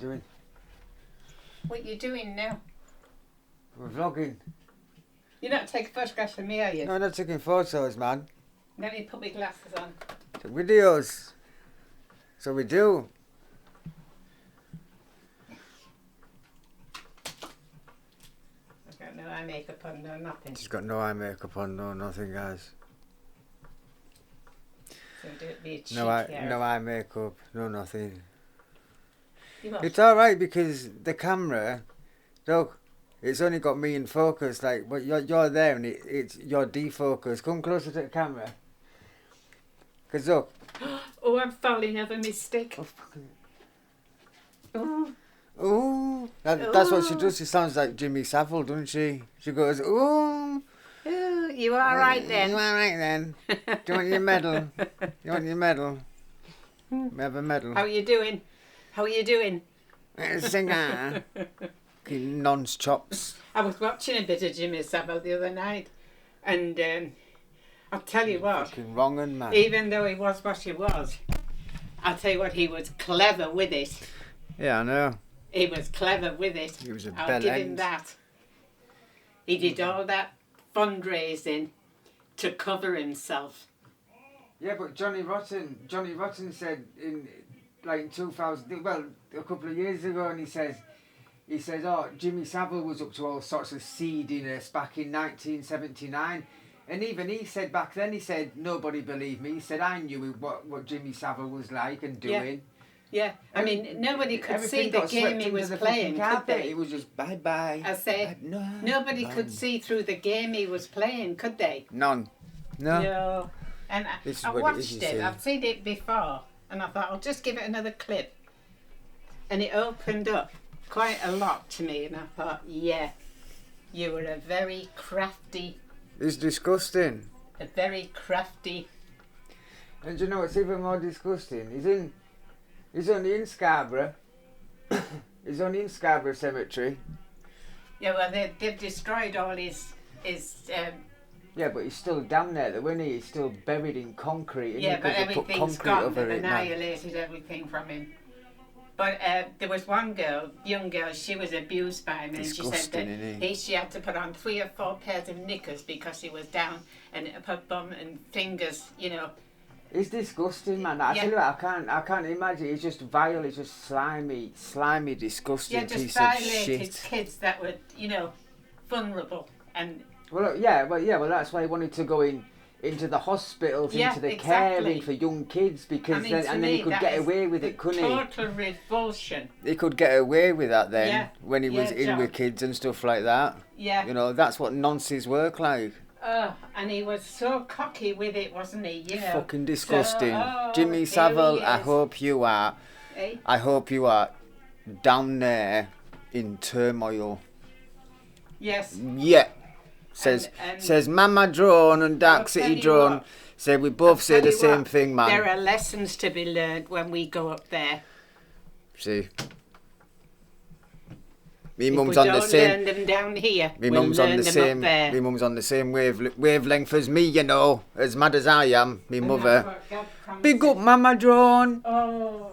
doing? What you doing now? We're vlogging. You're not taking photographs of me, are you? No, I'm not taking photos, man. Let me put my glasses on. Take videos. So we do. I've got no eye makeup on, no nothing. She's got no eye makeup on, no nothing, guys. So don't be a cheeky No eye makeup, no nothing. You what? It's alright because the camera, look, it's only got me in focus, like, but you're there and you're defocused. Come closer to the camera. Because look. Oh, I'm falling over my stick. Oh, fucking. Oh. Ooh. That's what she does. She sounds like Jimmy Savile, doesn't she? She goes, ooh. Oh, you all right then? You all right then? Do you want your medal? You want your medal? We have a medal. How are you doing? How are you doing? Singer. Nonce chops. I was watching a bit of Jimmy Savile the other night, and I'll tell you what. Fucking wrong un, man. Even though he was what he was, I'll tell you what, he was clever with it. Yeah, I know. He was clever with it. He was a I'll bell give him end. that. He did all that fundraising to cover himself. Yeah, but Johnny Rotten said in like 2000, well, a couple of years ago, and he says, oh, Jimmy Savile was up to all sorts of seediness back in 1979. And even he said back then, he said, nobody believed me. He said, I knew what Jimmy Savile was like and doing. Yeah, I mean, nobody could see the got game swept he was under the playing, fucking could they? It was just bye-bye. I say, nobody could see through the game he was playing, could they? None. No. No. And This is I what it watched is, you it, see. I've seen it before, and I thought, I'll just give it another clip. And it opened up quite a lot to me, and I thought, yeah, you were a very crafty, It's disgusting. a very crafty... And do you know what's even more disgusting? He's only in Scarborough. He's only in Scarborough Cemetery. Yeah, well, they've destroyed all his Yeah, but he's still down there, though, isn't he? He's still buried in concrete. yeah, but because they put everything's concrete gone. over They've it now. annihilated everything from him. But there was one girl, young girl, she was abused by him, and she said Disgusting, that isn't she had to put on 3 or 4 pairs of knickers because he was down, and her bum and fingers, you know. It's disgusting, man. I tell you what, I can't imagine. It's just vile. It's just slimy, disgusting Yeah, just piece of violated shit. kids that were, you know, vulnerable and. Well, that's why he wanted to go into the hospitals, Yeah, into the exactly. caring for young kids, because I mean, to then me, he could that get is away with it, couldn't he? Total revulsion. He could get away with that then, Yeah, when he was yeah, in John. with kids and stuff like that. Yeah. You know, that's what nonces work like. And he was so cocky with it, wasn't he? You know. Fucking disgusting. So, Jimmy here Savile, he I is. hope you are. Eh? I hope you are down there in turmoil. Yes. Yeah. Says Mama Drone and Dark I'll City tell you Drone. what. Say we both say Tell the you same what, thing, man. There are lessons to be learned when we go up there. See. Me If mum's we on don't the same. learn them down here, Me we'll mum's learn on the them same. up there. Me mum's on the same wavelength as me, you know. As mad as I am, me And mother. that's what God promised Big us. up, Mama Drone. Oh.